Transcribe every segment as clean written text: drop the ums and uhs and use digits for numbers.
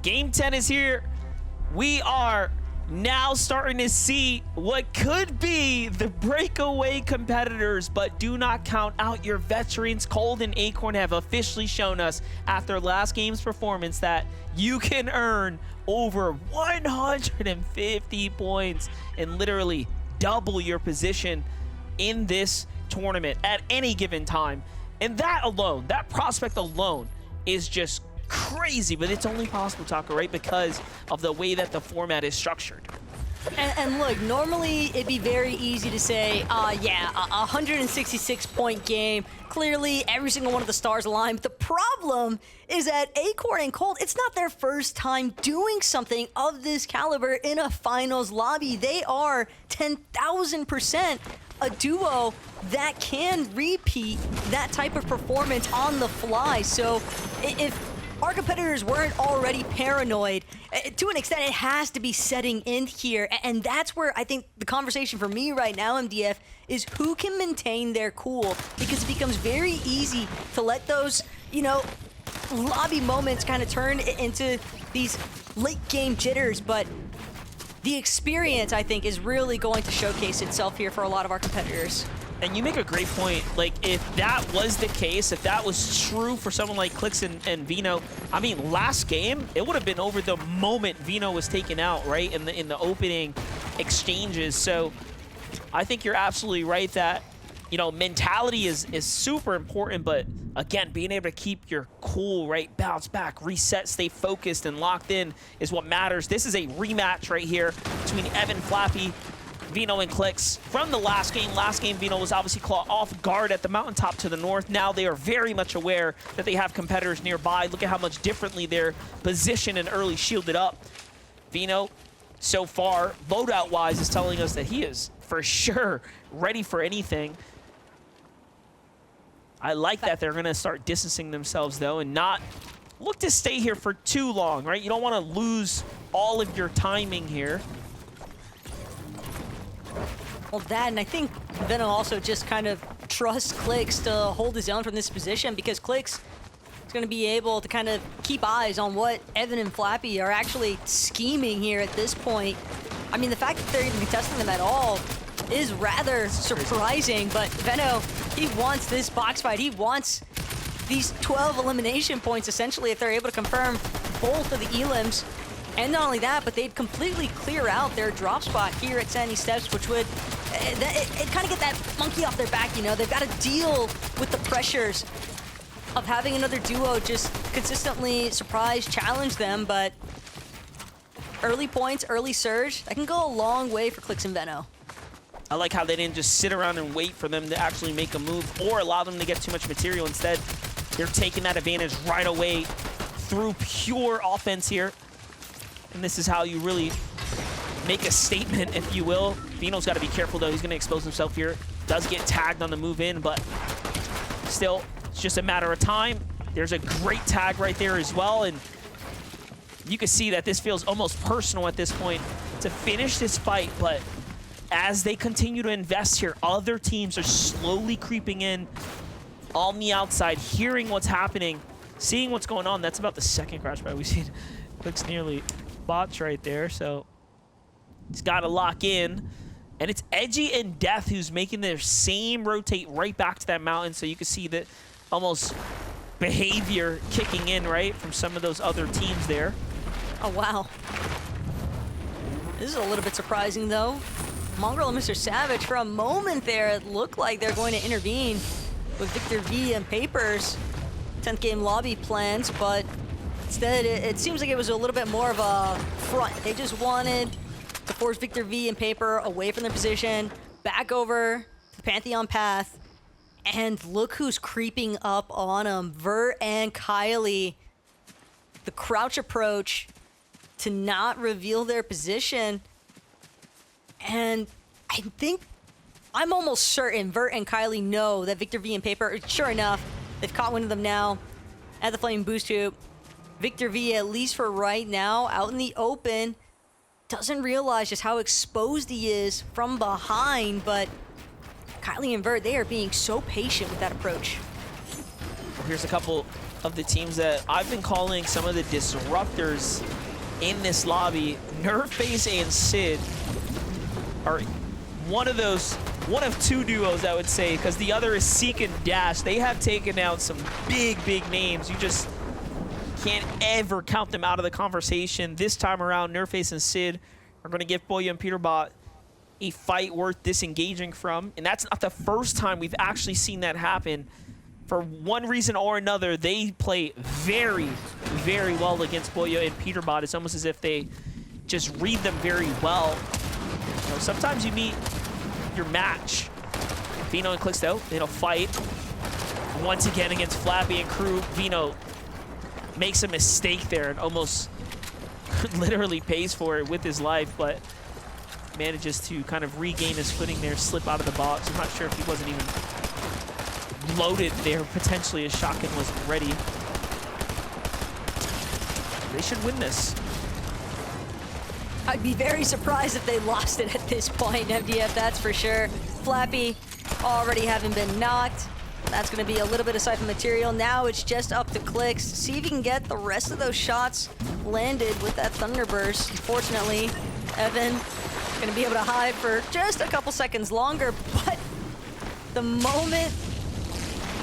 Game 10 is here. We are now starting to see what could be the breakaway competitors, but do not count out your veterans. Cold and Acorn have officially shown us after last game's performance that you can earn over 150 points and literally double your position in this tournament at any given time. And that alone, that prospect alone is just crazy, but it's only possible, Taka, right? Because of the way that the format is structured. And look, normally it'd be very easy to say, yeah, a 166-point game. Clearly, every single one of the stars aligned. But the problem is that Acorn and Cold, it's not their first time doing something of this caliber in a finals lobby. They are 10,000% a duo that can repeat that type of performance on the fly. So if our competitors weren't already paranoid, to an extent, it has to be setting in here. And that's where I think the conversation for me right now, MDF, is who can maintain their cool, because it becomes very easy to let those, you know, lobby moments kind of turn into these late game jitters. But the experience, I think, is really going to showcase itself here for a lot of our competitors. And you make a great point. Like, if that was the case, if that was true for someone like Clix and Vino, I mean, last game, it would have been over the moment Vino was taken out, right, in the opening exchanges. So I think you're absolutely right that, you know, mentality is super important, but again, being able to keep your cool, right, bounce back, reset, stay focused and locked in is what matters. This is a rematch right here between Evan Flappy, Vino and Clix from the last game. Last game, Vino was obviously caught off guard at the mountaintop to the north. Now they are very much aware that they have competitors nearby. Look at how much differently they're positioned and early shielded up. Vino, so far, loadout-wise, is telling us that he is for sure ready for anything. I like that they're going to start distancing themselves, though, and not look to stay here for too long, right? You don't want to lose all of your timing here. Well, that, and I think Venom also just kind of trusts Clix to hold his own from this position, because Clix is going to be able to kind of keep eyes on what Evan and Flappy are actually scheming here at this point. I mean, the fact that they're even testing them at all is rather surprising, but Veno, he wants this box fight. He wants these 12 elimination points, essentially, if they're able to confirm both of the elims. And not only that, but they'd completely clear out their drop spot here at Sandy Steps, which would it kind of get that monkey off their back, you know? They've got to deal with the pressures of having another duo just consistently surprise, challenge them, but early points, early surge, that can go a long way for Clix and Veno. I like how they didn't just sit around and wait for them to actually make a move or allow them to get too much material. Instead, they're taking that advantage right away through pure offense here. And this is how you really make a statement, if you will. Vino's got to be careful, though. He's going to expose himself here. Does get tagged on the move in, but still, it's just a matter of time. There's a great tag right there as well, and you can see that this feels almost personal at this point to finish this fight, but as they continue to invest here, other teams are slowly creeping in on the outside, hearing what's happening, seeing what's going on. That's about the second crash buy we've seen. Looks nearly bots right there, so he's got to lock in. And it's Edgy and Death who's making their same rotate right back to that mountain, so you can see that almost behavior kicking in, right, from some of those other teams there. Oh, wow. This is a little bit surprising, though. Mongrel and Mr. Savage, for a moment there, it looked like they're going to intervene with Victor V and Papers' 10th game lobby plans, but instead, it seems like it was a little bit more of a front. They just wanted to force Victor V and Paper away from their position, back over to the Pantheon path, and look who's creeping up on them. Vert and Kylie. The crouch approach to not reveal their position. And I think, I'm almost certain Vert and Kylie know that Victor V and Paper, sure enough, they've caught one of them now at the Flame Boost Hoop. Victor V, at least for right now, out in the open, doesn't realize just how exposed he is from behind, but Kylie and Vert, they are being so patient with that approach. Well, here's a couple of the teams that I've been calling some of the disruptors in this lobby. Nerface and Sid are one of two duos, I would say, because the other is Seek and Dash. They have taken out some big names. You just can't ever count them out of the conversation. This time around, Nerface and Sid are going to give Pollo and Peterbot a fight worth disengaging from. And that's not the first time we've actually seen that happen. For one reason or another, they play very well against Pollo and Peterbot. It's almost as if they just read them very well. You know, sometimes you meet your match. Vino and Clixto, they'll fight once again against Flappy and crew. Vino makes a mistake there and almost literally pays for it with his life, but manages to kind of regain his footing there, slip out of the box. I'm not sure if he wasn't even loaded there. Potentially his shotgun wasn't ready. They should win this. I'd be very surprised if they lost it at this point, MDF, that's for sure. Flappy already having been knocked. That's going to be a little bit of siphon material. Now it's just up to Clix. See if he can get the rest of those shots landed with that Thunderburst. Unfortunately, Evan going to be able to hide for just a couple seconds longer, but the moment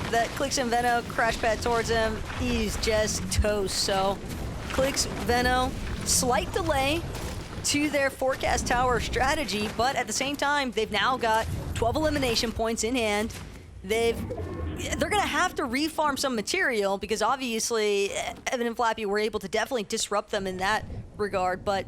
that Clix and Veno crash pad towards him, he's just toast. So Clix, Veno, slight delay to their forecast tower strategy, but at the same time, they've now got 12 elimination points in hand. They're gonna have to refarm some material because obviously Evan and Flappy were able to definitely disrupt them in that regard, but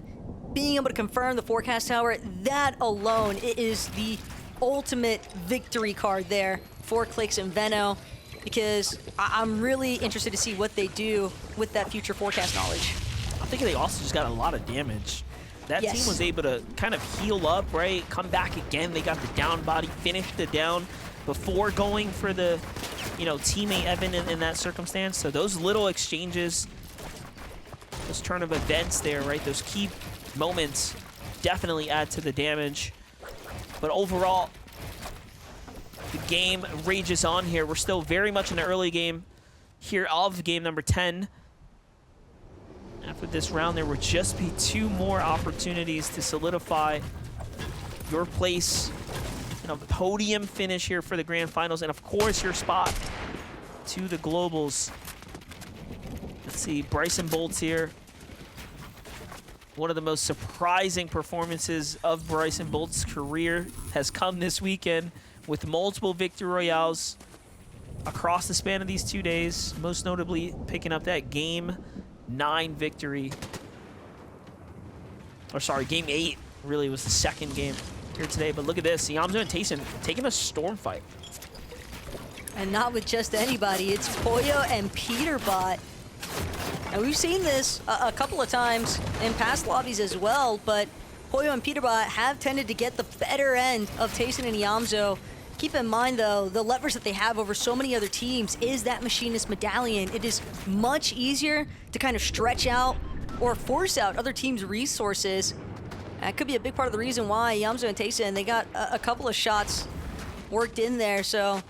being able to confirm the forecast tower, that alone is the ultimate victory card there for Clix and Veno, because I'm really interested to see what they do with that future forecast knowledge. I think they also just got a lot of damage. That team was able to kind of heal up, right? Come back again. They got the down body, finished the down before going for the, you know, teammate Evan in that circumstance. So those little exchanges, those turn of events there, right? Those key moments definitely add to the damage. But overall, the game rages on here. We're still very much in the early game here of game number 10. After this round, there will just be 2 more opportunities to solidify your place in a podium finish here for the grand finals, and of course your spot to the globals. Let's see, Bryson Bolt's here. One of the most surprising performances of Bryson Bolt's career has come this weekend with multiple victory royales across the span of these 2 days, most notably picking up that game 9 victory. Or sorry, game 8 really was the second game here today. But look at this, Yamzo and Tayson taking a storm fight. And not with just anybody, it's Pollo and Peterbot. And we've seen this a couple of times in past lobbies as well, but Pollo and Peterbot have tended to get the better end of Tayson and Yamzo. Keep in mind, though, the leverage that they have over so many other teams is that Machinist Medallion. It is much easier to kind of stretch out or force out other teams' resources. That could be a big part of the reason why Yamzo and Tayson, they got a couple of shots worked in there, so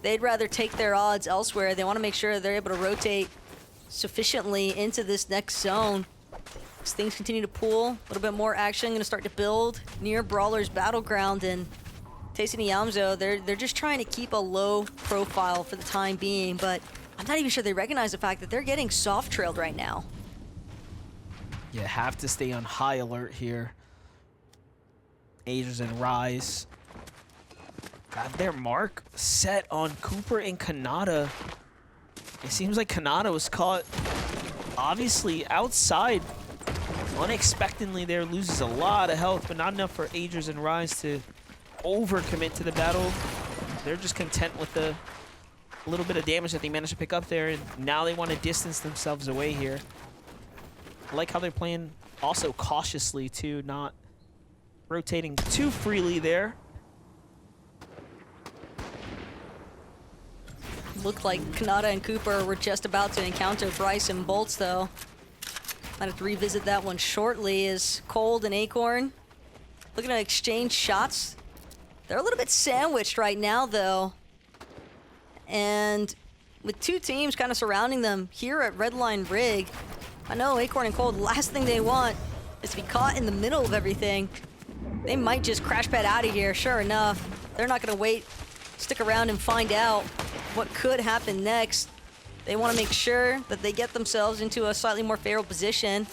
they'd rather take their odds elsewhere. They want to make sure they're able to rotate sufficiently into this next zone. As things continue to pool, a little bit more action going to start to build near Brawler's Battleground, and Tayson and Yamzo, they're just trying to keep a low profile for the time being, but I'm not even sure they recognize the fact that they're getting soft trailed right now. You have to stay on high alert here. Agers and Rise got their mark set on Cooper and Kanata. It seems like Kanata was caught obviously outside unexpectedly there, loses a lot of health, but not enough for Agers and Rise to overcommit to the battle. They're just content with the little bit of damage that they managed to pick up there, and now they want to distance themselves away here. I like how they're playing also cautiously too, not rotating too freely there. Looked like Kanata and Cooper were just about to encounter Bryce and Bolts, though. Might have to revisit that one shortly, as Cold and Acorn looking to exchange shots. They're a little bit sandwiched right now, though. And with two teams kind of surrounding them here at Redline Rig, I know Acorn and Cold, last thing they want is to be caught in the middle of everything. They might just crash pad out of here, sure enough. They're not gonna wait, stick around and find out what could happen next. They wanna make sure that they get themselves into a slightly more favorable position.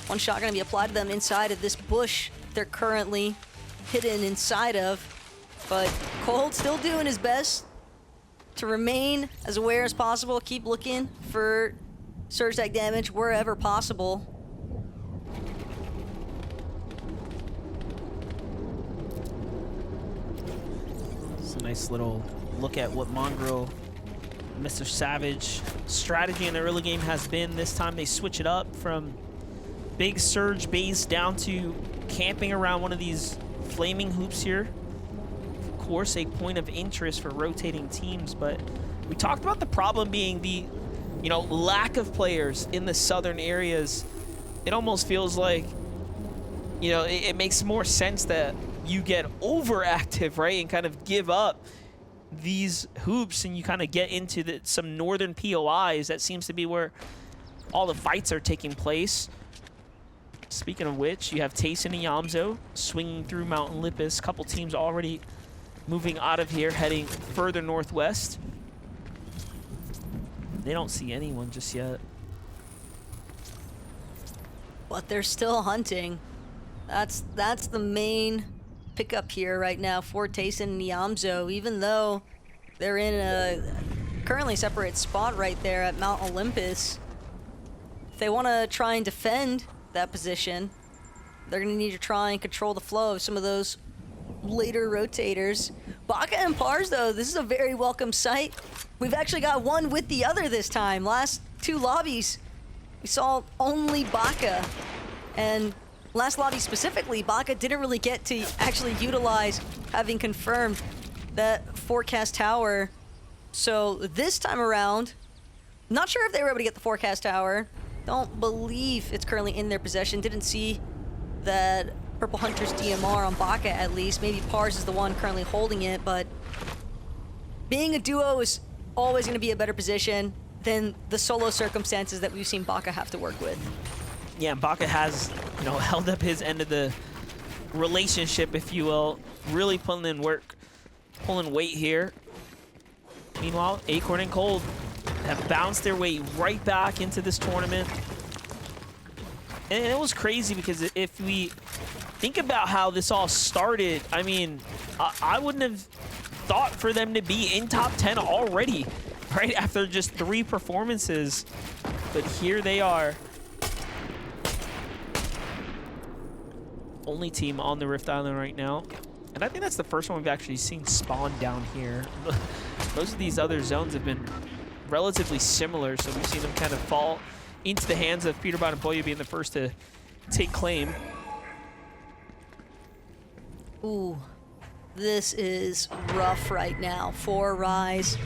One shot gonna be applied to them inside of this bush they're currently hidden inside of. But Cold still doing his best to remain as aware as possible, keep looking for surge attack damage wherever possible. It's a nice little look at what Mongrel, Mr. Savage strategy in the early game has been. This time they switch it up from big surge base down to camping around one of these flaming hoops here. Of course, a point of interest for rotating teams, but we talked about the problem being the, you know, lack of players in the southern areas. It almost feels like, you know, it makes more sense that you get overactive, right, and kind of give up these hoops and you kind of get into some northern POIs. That seems to be where all the fights are taking place. Speaking of which, you have Tayson and Yamzo swinging through Mount Olympus. Couple teams already moving out of here, heading further northwest. They don't see anyone just yet. But they're still hunting. That's the main pickup here right now for Tayson and Yamzo, even though they're in a currently separate spot right there at Mount Olympus. If they want to try and defend that position, they're going to need to try and control the flow of some of those later rotators. Baka and Pars, though, this is a very welcome sight. We've actually got one with the other this time. Last two lobbies, we saw only Baka. And last lobby specifically, Baka didn't really get to actually utilize having confirmed that forecast tower. So this time around, not sure if they were able to get the forecast tower. Don't believe it's currently in their possession. Didn't see that Purple Hunter's DMR on Baka at least. Maybe Pars is the one currently holding it, but being a duo is always going to be a better position than the solo circumstances that we've seen Baka have to work with. Yeah, Baka has, you know, held up his end of the relationship, if you will, really pulling in work, pulling weight here. Meanwhile, Acorn and Cold have bounced their way right back into this tournament. And it was crazy because if we think about how this all started, I mean, I wouldn't have thought for them to be in top 10 already, right after just 3 performances. But here they are. Only team on the Rift Island right now. And I think that's the first one we've actually seen spawn down here. Most of these other zones have been relatively similar, so we've seen them kind of fall into the hands of Peterbot and Pollo being the first to take claim. Ooh, this is rough right now for Rise.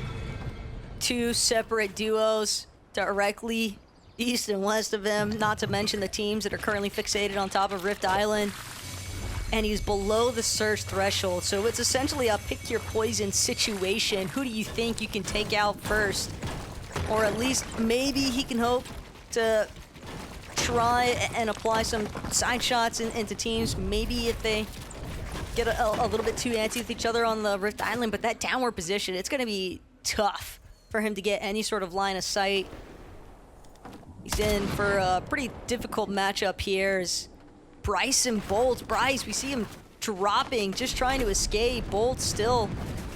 2 separate duos directly east and west of him, not to mention the teams that are currently fixated on top of Rift Island. And he's below the surge threshold, so it's essentially a pick your poison situation. Who do you think you can take out first? Or at least maybe he can hope to try and apply some side shots into teams. Maybe if they get a little bit too antsy with each other on the Rift Island, but that downward position, it's going to be tough for him to get any sort of line of sight. He's in for a pretty difficult matchup here. As Bryce and Bolt. Bryce, we see him dropping, just trying to escape. Bolt still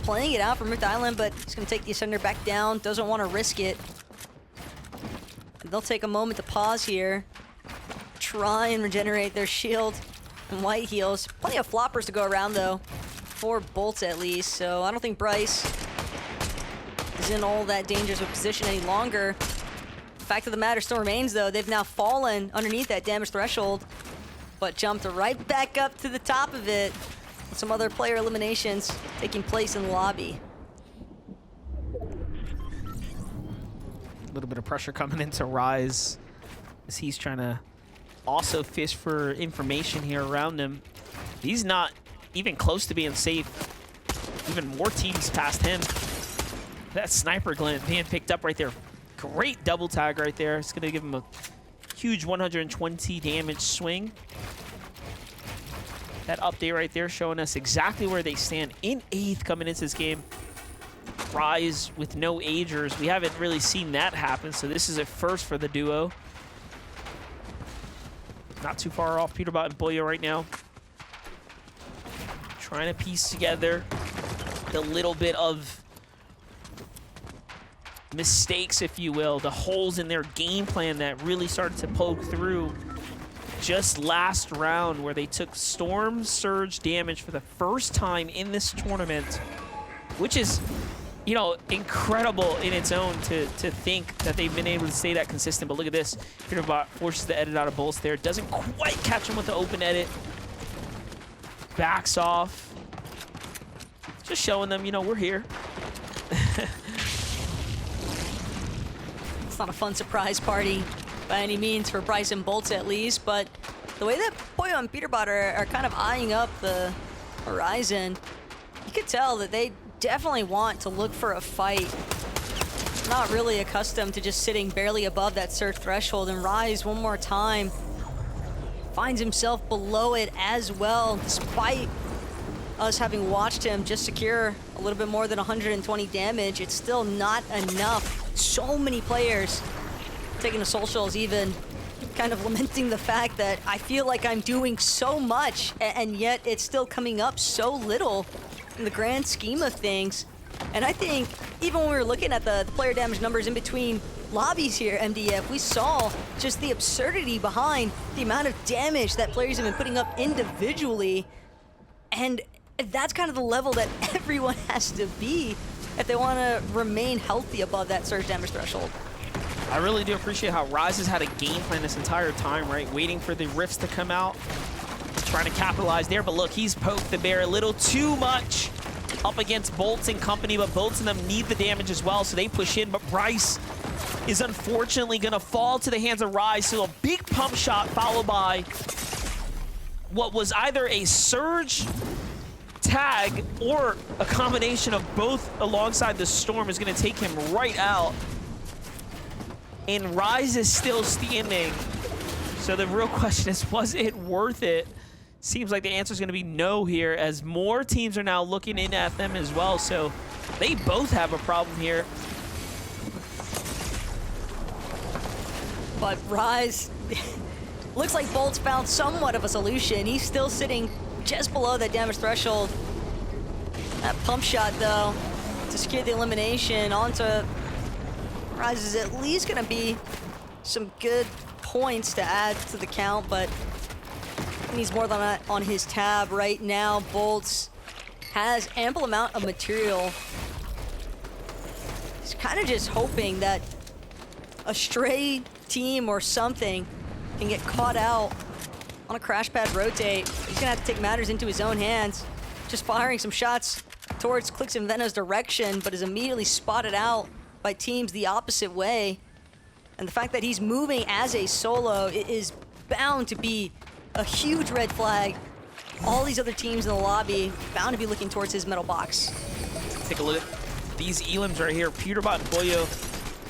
playing it out from Rift Island, but he's going to take the Ascender back down. Doesn't want to risk it. They'll take a moment to pause here. Try and regenerate their shield and white heals. Plenty of floppers to go around, though. 4 bolts at least, so I don't think Bryce is in all that dangerous of a position any longer. Fact of the matter still remains, though. They've now fallen underneath that damage threshold, but jumped right back up to the top of it. With some other player eliminations taking place in the lobby. A little bit of pressure coming into Rise as he's trying to also fish for information here around him. He's not even close to being safe. Even more teams past him. That sniper glint being picked up right there. Great double tag right there. It's going to give him a huge 120 damage swing. That update right there showing us exactly where they stand in 8th coming into this game. Rise with no agers. We haven't really seen that happen, so this is a first for the duo. Not too far off Peterbot and Pollo right now. Trying to piece together the little bit of mistakes, if you will, the holes in their game plan that really started to poke through just last round, where they took storm surge damage for the first time in this tournament, which is, you know, incredible in its own to think that they've been able to stay that consistent. But look at this. Peterbot forces the edit out of Bolts there. Doesn't quite catch him with the open edit. Backs off. Just showing them, you know, we're here. It's not a fun surprise party by any means for Bryce and Bolts, at least, but the way that Pollo and Peterbot are kind of eyeing up the horizon, you could tell that they definitely want to look for a fight. Not really accustomed to just sitting barely above that surge threshold, and Rise one more time finds himself below it as well, despite us having watched him just secure a little bit more than 120 damage. It's still not enough. So many players taking the socials, even kind of lamenting the fact that I feel like I'm doing so much, and yet it's still coming up so little in the grand scheme of things. And I think even when we were looking at the player damage numbers in between lobbies here, MDF, we saw just the absurdity behind the amount of damage that players have been putting up individually. And that's kind of the level that everyone has to be if they want to remain healthy above that surge damage threshold. I really do appreciate how Rise has had a game plan this entire time, right? Waiting for the rifts to come out, trying to capitalize there. But look, he's poked the bear a little too much up against Bolts and company, but Bolts and them need the damage as well, so they push in. But Bryce is unfortunately going to fall to the hands of Rise, so a big pump shot followed by what was either a surge tag or a combination of both alongside the storm is going to take him right out. And Rise is still standing. So the real question is, was it worth it? Seems like the answer is going to be no here, as more teams are now looking in at them as well. So they both have a problem here. But Rise, looks like Bolt's found somewhat of a solution. He's still sitting just below that damage threshold. That pump shot, though, to secure the elimination onto Rise is at least going to be some good points to add to the count, but he needs more than that on his tab right now. Bolts has ample amount of material. He's kind of just hoping that a stray team or something can get caught out on a crash pad rotate. He's gonna have to take matters into his own hands. Just firing some shots towards Clix and Veno's direction, but is immediately spotted out by teams the opposite way. And the fact that he's moving as a solo is bound to be a huge red flag. All these other teams in the lobby bound to be looking towards his metal box. Take a look at these elims right here. Peterbot and Pollo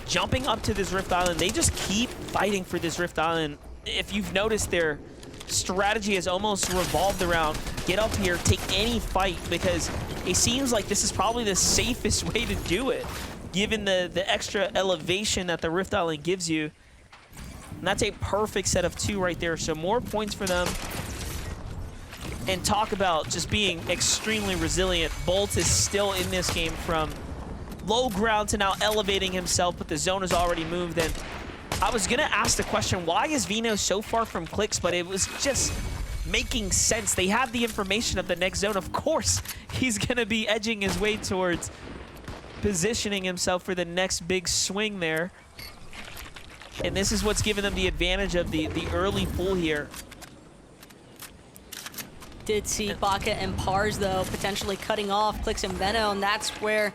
jumping up to this Rift Island. They just keep fighting for this Rift Island. If you've noticed, their strategy has almost revolved around get up here, take any fight, because it seems like this is probably the safest way to do it, given the extra elevation that the Rift Island gives you. And that's a perfect set of 2 right there. So more points for them. And talk about just being extremely resilient. Bolt is still in this game from low ground to now elevating himself, but the zone has already moved. And I was gonna ask the question, why is Vino so far from Clix? But it was just making sense. They have the information of the next zone. Of course, he's gonna be edging his way towards positioning himself for the next big swing there. And this is what's given them the advantage of the early pull here. Did see Baka and Pars, though, potentially cutting off Clix and Veno, and that's where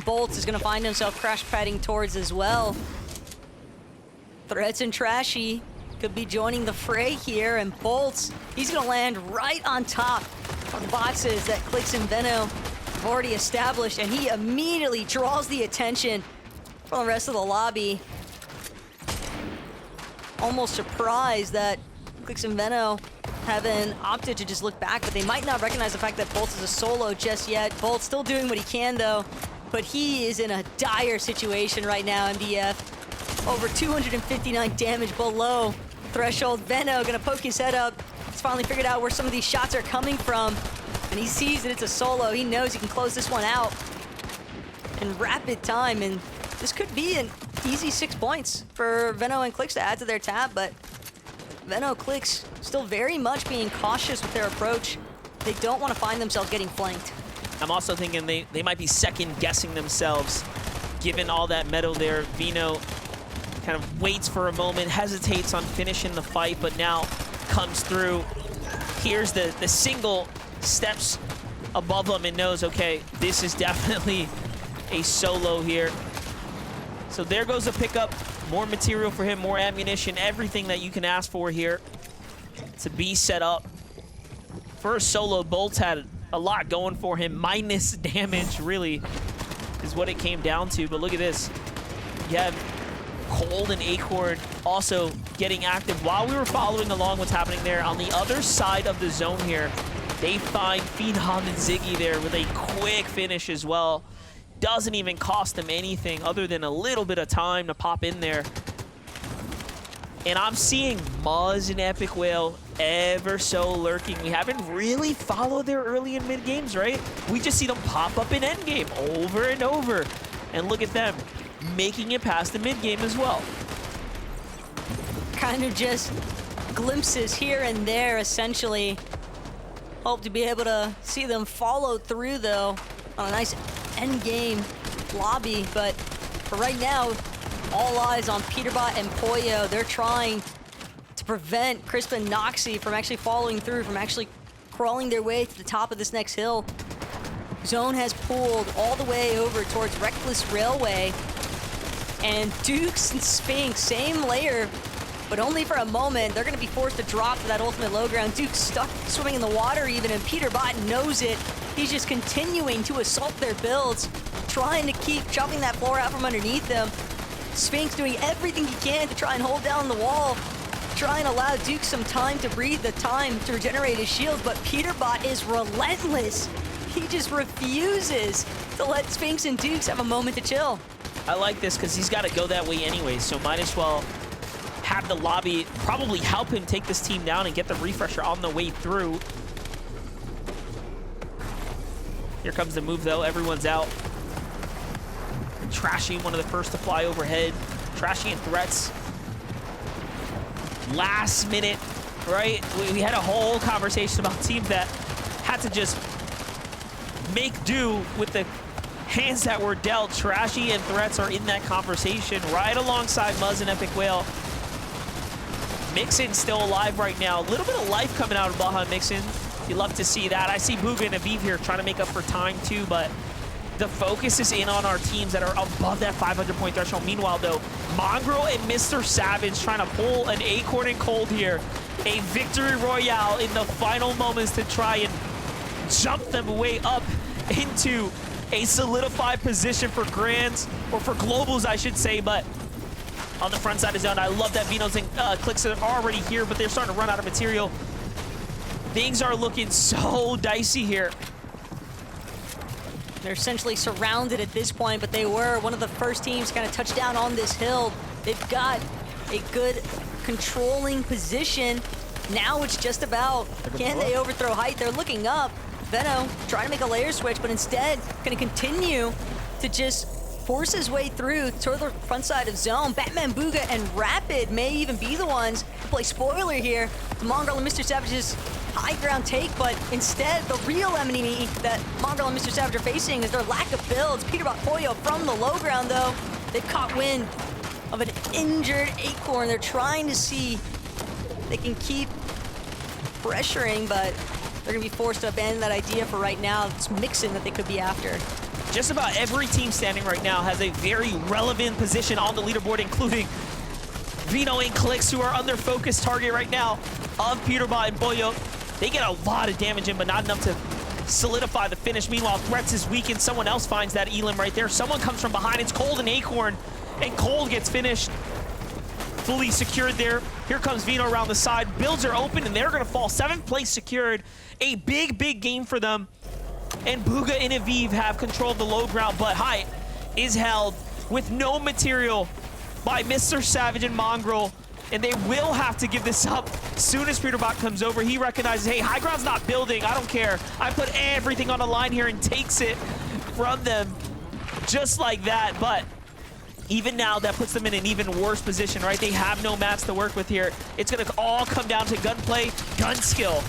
Bolts is going to find himself crash padding towards as well. Threats and Trashy could be joining the fray here, and Bolts, he's going to land right on top of the boxes that Clix and Veno they've already established, and he immediately draws the attention from the rest of the lobby. Almost surprised that Clix and Veno haven't opted to just look back, but they might not recognize the fact that Bolt is a solo just yet. Bolt's still doing what he can, though, but he is in a dire situation right now, MDF. Over 259 damage below threshold. Veno gonna poke his head up. He's finally figured out where some of these shots are coming from, and he sees that it's a solo. He knows he can close this one out in rapid time, and this could be an easy 6 points for Veno and Clix to add to their tab, but Veno, Clix still very much being cautious with their approach. They don't want to find themselves getting flanked. I'm also thinking they might be second-guessing themselves, given all that metal there. Veno kind of waits for a moment, hesitates on finishing the fight, but now comes through. Here's the single steps above him and knows, okay, this is definitely a solo here. So there goes a pickup. More material for him, more ammunition, everything that you can ask for here to be set up. For a solo, Bolt's had a lot going for him. Minus damage, really, is what it came down to. But look at this. You have Cold and Acorn also getting active. While we were following along what's happening there, on the other side of the zone here, they find Phenom and Ziggy there with a quick finish as well. Doesn't even cost them anything other than a little bit of time to pop in there. And I'm seeing Muzz and Epic Whale ever so lurking. We haven't really followed their early and mid games, right? We just see them pop up in endgame over and over. And look at them making it past the mid game as well. Kind of just glimpses here and there, essentially. Hope to be able to see them follow through, though, on a nice end-game lobby. But for right now, all eyes on Peterbot and Pollo. They're trying to prevent Crisp and Noxy from actually following through, from actually crawling their way to the top of this next hill. Zone has pulled all the way over towards Reckless Railway. And Dukes and Sphinx, same layer, but only for a moment. They're going to be forced to drop to that ultimate low ground. Duke's stuck swimming in the water even, and Peterbot knows it. He's just continuing to assault their builds, trying to keep chopping that floor out from underneath them. Sphinx doing everything he can to try and hold down the wall, try and allow Duke some time to breathe, the time to regenerate his shield, but Peterbot is relentless. He just refuses to let Sphinx and Dukes have a moment to chill. I like this because he's got to go that way anyway, so might as well have the lobby probably help him take this team down and get the refresher on the way through. Here comes the move, though. Everyone's out. And Trashy, one of the first to fly overhead. Trashy and Threats. Last minute, right? We had a whole conversation about teams that had to just make do with the hands that were dealt. Trashy and Threats are in that conversation right alongside Muzz and Epic Whale. Mixin still alive right now. A little bit of life coming out of Baja Mixin. You love to see that. I see Booga and Aviv here trying to make up for time too, but the focus is in on our teams that are above that 500-point threshold. Meanwhile, though, Mongrel and Mr. Savage trying to pull an Acorn and Cold here. A victory royale in the final moments to try and jump them way up into a solidified position for Grands, or for Globals, I should say, but on the front side of the zone, I love that Veno's and Clix are already here, but they're starting to run out of material. Things are looking so dicey here. They're essentially surrounded at this point, but they were one of the first teams to kind of touch down on this hill. They've got a good controlling position. Now it's just about, can they overthrow height? They're looking up. Veno trying to make a layer switch, but instead going to continue to just force his way through toward the front side of zone. Batman, Booga, and Rapid may even be the ones to play spoiler here. The Mongrel and Mr. Savage's high ground take, but instead the real enemy that Mongrel and Mr. Savage are facing is their lack of builds. Peterbot, Pollo from the low ground, though. They've caught wind of an injured Acorn. They're trying to see if they can keep pressuring, but they're going to be forced to abandon that idea for right now. It's Mixin that they could be after. Just about every team standing right now has a very relevant position on the leaderboard, including Veno and Clix, who are under focus target right now of Peterbot and Pollo. They get a lot of damage in, but not enough to solidify the finish. Meanwhile, Threats is weakened. Someone else finds that Elim right there. Someone comes from behind. It's Cold and Acorn, and Cold gets finished. Fully secured there. Here comes Vino around the side. Builds are open, and they're going to fall. 7th place secured. A big, big game for them. And Bugha and Aviv have controlled the low ground, but Height is held with no material by Mr. Savage and Mongrel, and they will have to give this up as soon as Peterbot comes over. He recognizes, hey, high ground's not building. I don't care. I put everything on the line here and takes it from them just like that. But even now, that puts them in an even worse position, right? They have no mats to work with here. It's going to all come down to gunplay, gun skill.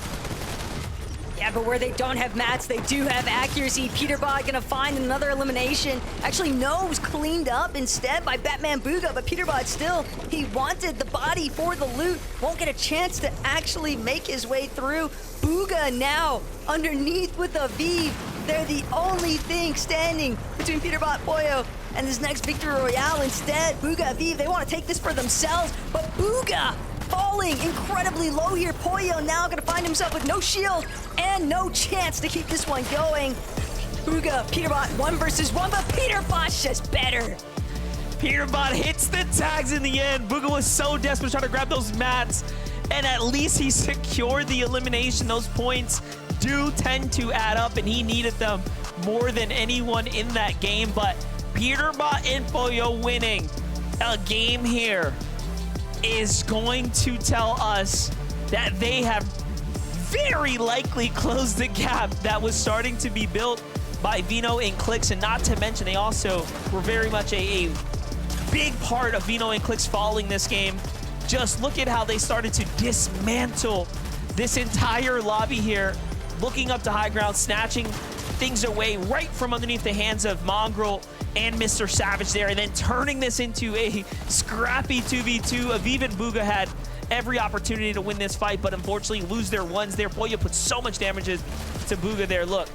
Yeah, but where they don't have mats, they do have accuracy. Peterbot gonna find another elimination. Actually, no, it was cleaned up instead by Batman Bugha, but Peterbot still, he wanted the body for the loot. Won't get a chance to actually make his way through. Bugha now underneath with Aviv. They're the only thing standing between Peterbot, Pollo, and this next Victory Royale. Instead, Bugha, Aviv, they want to take this for themselves, but Bugha falling incredibly low here. Pollo now gonna find himself with no shield and no chance to keep this one going. Bugha, Peterbot, 1 versus 1, but Peterbot's just better. Peterbot hits the tags in the end. Bugha was so desperate trying to grab those mats, and at least he secured the elimination. Those points do tend to add up, and he needed them more than anyone in that game. But Peterbot and Pollo winning a game here is going to tell us that they have very likely closed the gap that was starting to be built by Vino and Clix, and not to mention they also were very much a big part of Vino and Clix falling this game. Just look at how they started to dismantle this entire lobby here, looking up to high ground, snatching things away right from underneath the hands of Mongrel and Mr. Savage there, and then turning this into a scrappy 2v2. Aviv and Bugha had every opportunity to win this fight, but unfortunately lose their ones there. Pollo put so much damage to Bugha there. Look,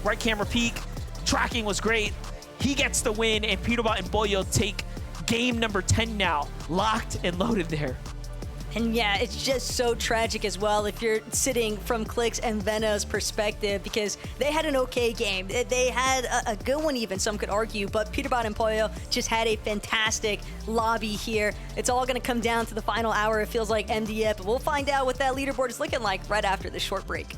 right camera peek, tracking was great. He gets the win, and Peterbot and Pollo take game number 10 now, locked and loaded there. And yeah, it's just so tragic as well if you're sitting from Clix and Veno's perspective, because they had an okay game. They had a good one even, some could argue, but Peterbot and Pollo just had a fantastic lobby here. It's all gonna come down to the final hour, it feels like MDF, but we'll find out what that leaderboard is looking like right after this short break.